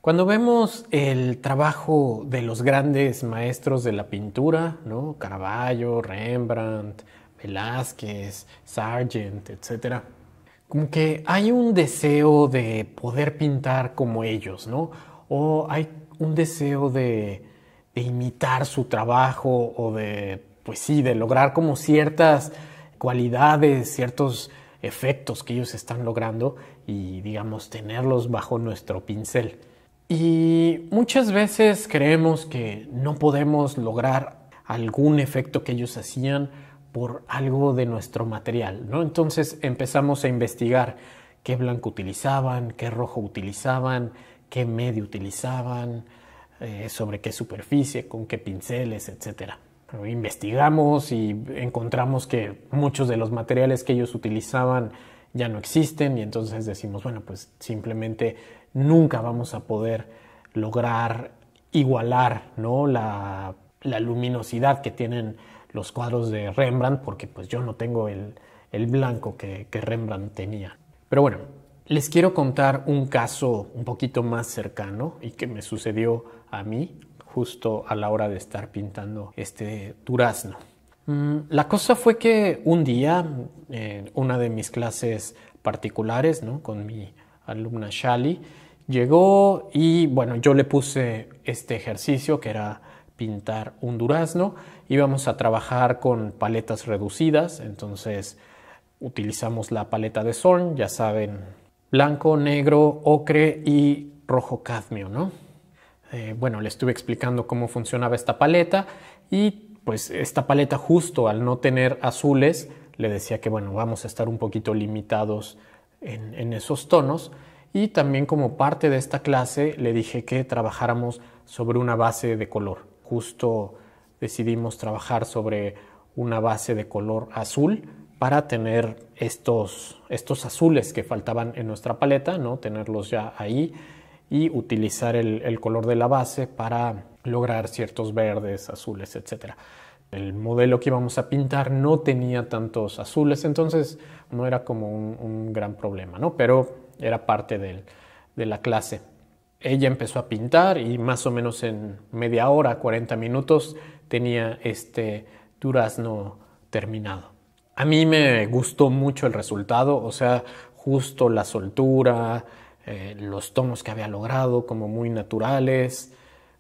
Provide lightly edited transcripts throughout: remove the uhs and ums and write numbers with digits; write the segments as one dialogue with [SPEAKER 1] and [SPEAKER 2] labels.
[SPEAKER 1] Cuando vemos el trabajo de los grandes maestros de la pintura, ¿no? Caravaggio, Rembrandt, Velázquez, Sargent, etcétera, como que hay un deseo de poder pintar como ellos, ¿no? O hay un deseo de imitar su trabajo o de, pues sí, de lograr como ciertas cualidades, ciertos efectos que ellos están logrando y, digamos, tenerlos bajo nuestro pincel. Y muchas veces creemos que no podemos lograr algún efecto que ellos hacían por algo de nuestro material, ¿no? Entonces empezamos a investigar qué blanco utilizaban, qué rojo utilizaban, qué medio utilizaban, sobre qué superficie, con qué pinceles, etcétera. Pero investigamos y encontramos que muchos de los materiales que ellos utilizaban ya no existen y entonces decimos, bueno, pues simplemente nunca vamos a poder lograr igualar, ¿no? la luminosidad que tienen los cuadros de Rembrandt, porque pues yo no tengo el blanco que Rembrandt tenía. Pero bueno, les quiero contar un caso un poquito más cercano y que me sucedió a mí justo a la hora de estar pintando este durazno. La cosa fue que un día, en una de mis clases particulares, ¿no? Con mi alumna Shali, llegó y bueno, yo le puse este ejercicio que era pintar un durazno. Íbamos a trabajar con paletas reducidas, entonces utilizamos la paleta de Zorn, ya saben, blanco, negro, ocre y rojo cadmio, ¿no? Bueno, le estuve explicando cómo funcionaba esta paleta y pues esta paleta justo al no tener azules le decía que bueno, vamos a estar un poquito limitados en esos tonos y también como parte de esta clase le dije que trabajáramos sobre una base de color. Justo decidimos trabajar sobre una base de color azul para tener estos azules que faltaban en nuestra paleta, ¿no? Tenerlos ya ahí y utilizar el color de la base para lograr ciertos verdes, azules, etc. El modelo que íbamos a pintar no tenía tantos azules, entonces no era como un gran problema, ¿no? Pero era parte de la clase. Ella empezó a pintar y más o menos en media hora, 40 minutos, tenía este durazno terminado. A mí me gustó mucho el resultado, o sea, justo la soltura, los tonos que había logrado como muy naturales,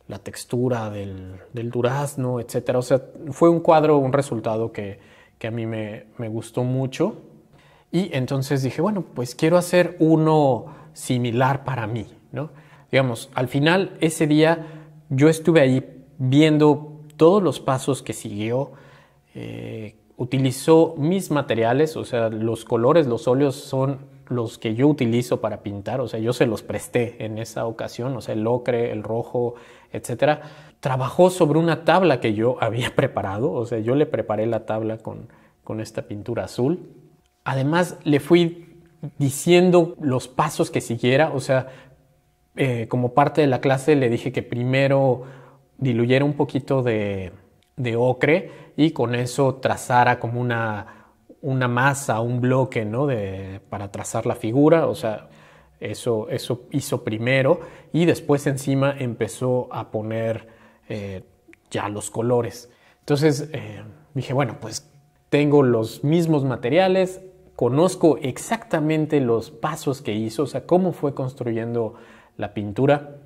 [SPEAKER 1] la textura del durazno, etc. O sea, fue un cuadro, un resultado que a mí me gustó mucho. Y entonces dije, bueno, pues quiero hacer uno similar para mí, ¿no? Digamos, al final, ese día yo estuve ahí viendo todos los pasos que siguió. Utilizó mis materiales, o sea, los colores, los óleos son los que yo utilizo para pintar, o sea, yo se los presté en esa ocasión, o sea, el ocre, el rojo, etcétera. Trabajó sobre una tabla que yo había preparado, o sea, yo le preparé la tabla con esta pintura azul. Además, le fui diciendo los pasos que siguiera, o sea, como parte de la clase le dije que primero diluyera un poquito de ocre y con eso trazara como una masa, un bloque, ¿no? Para trazar la figura, o sea, eso hizo primero y después encima empezó a poner ya los colores. Entonces dije, bueno, pues tengo los mismos materiales, conozco exactamente los pasos que hizo, o sea, cómo fue construyendo la pintura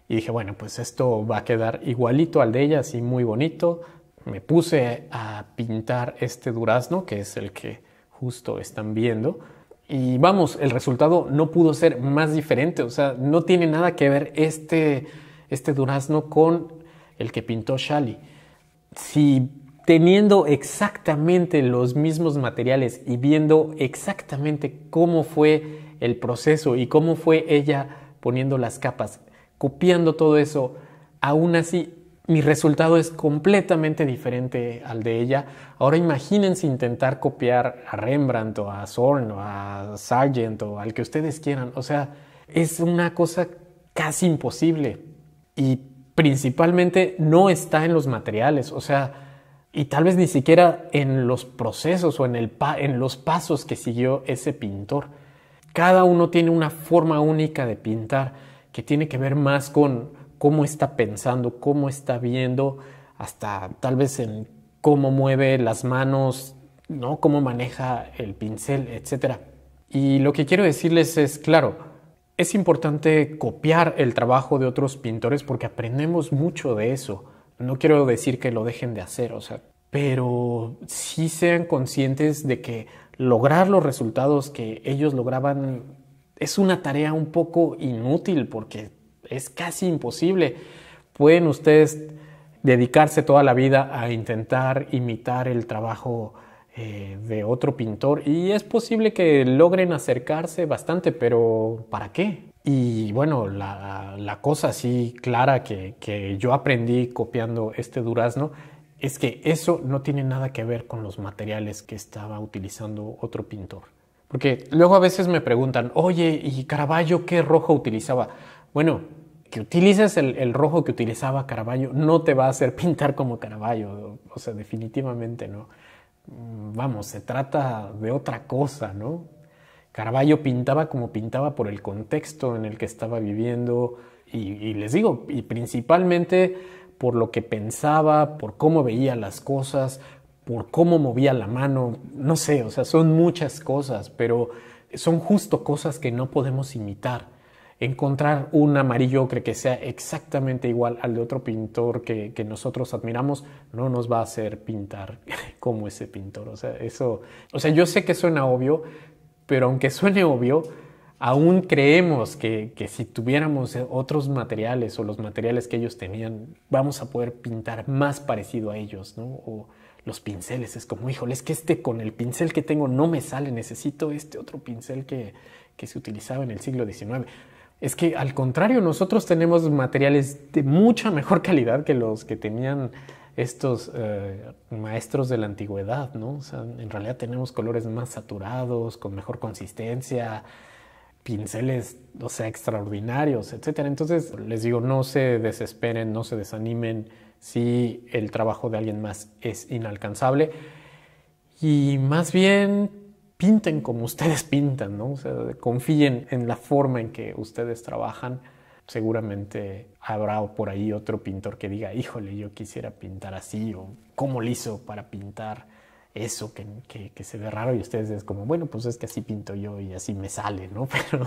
[SPEAKER 1] y dije, bueno, pues esto va a quedar igualito al de ella, así muy bonito. Me puse a pintar este durazno, que es el que justo están viendo. Y vamos, el resultado no pudo ser más diferente. O sea, no tiene nada que ver este durazno con el que pintó Shali. Si teniendo exactamente los mismos materiales y viendo exactamente cómo fue el proceso y cómo fue ella poniendo las capas, copiando todo eso, aún así mi resultado es completamente diferente al de ella. Ahora imagínense intentar copiar a Rembrandt o a Zorn o a Sargent o al que ustedes quieran. O sea, es una cosa casi imposible y principalmente no está en los materiales. O sea, y tal vez ni siquiera en los procesos o en los pasos que siguió ese pintor. Cada uno tiene una forma única de pintar que tiene que ver más con cómo está pensando, cómo está viendo, hasta tal vez en cómo mueve las manos, ¿no? Cómo maneja el pincel, etcétera. Y lo que quiero decirles es, claro, es importante copiar el trabajo de otros pintores porque aprendemos mucho de eso. No quiero decir que lo dejen de hacer, o sea, pero sí sean conscientes de que lograr los resultados que ellos lograban es una tarea un poco inútil porque es casi imposible. Pueden ustedes dedicarse toda la vida a intentar imitar el trabajo de otro pintor y es posible que logren acercarse bastante, pero ¿para qué? Y bueno, la cosa así clara que yo aprendí copiando este durazno es que eso no tiene nada que ver con los materiales que estaba utilizando otro pintor. Porque luego a veces me preguntan, oye, ¿y Caravaggio qué rojo utilizaba? Bueno, que utilices el rojo que utilizaba Caravaggio no te va a hacer pintar como Caravaggio, o sea, definitivamente no. Vamos, se trata de otra cosa, ¿no? Caravaggio pintaba como pintaba por el contexto en el que estaba viviendo y les digo, y principalmente por lo que pensaba, por cómo veía las cosas, por cómo movía la mano, no sé, o sea, son muchas cosas, pero son justo cosas que no podemos imitar. Encontrar un amarillo ocre que sea exactamente igual al de otro pintor que nosotros admiramos no nos va a hacer pintar como ese pintor. O sea, eso, o sea, yo sé que suena obvio, pero aunque suene obvio, aún creemos que si tuviéramos otros materiales o los materiales que ellos tenían, vamos a poder pintar más parecido a ellos, ¿no? O los pinceles, es como, híjole, es que con el pincel que tengo no me sale, necesito este otro pincel que se utilizaba en el siglo XIX. Es que al contrario, nosotros tenemos materiales de mucha mejor calidad que los que tenían estos maestros de la antigüedad, ¿no? O sea, en realidad tenemos colores más saturados, con mejor consistencia, pinceles, o sea, extraordinarios, etcétera. Entonces, les digo, no se desesperen, no se desanimen si el trabajo de alguien más es inalcanzable y más bien pinten como ustedes pintan, ¿no? O sea, confíen en la forma en que ustedes trabajan. Seguramente habrá por ahí otro pintor que diga, híjole, yo quisiera pintar así, o cómo le hizo para pintar eso que se ve raro, y ustedes es como, bueno, pues es que así pinto yo y así me sale, ¿no? Pero,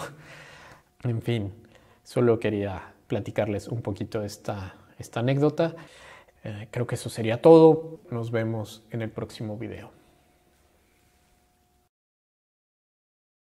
[SPEAKER 1] en fin, solo quería platicarles un poquito esta anécdota. Creo que eso sería todo. Nos vemos en el próximo video.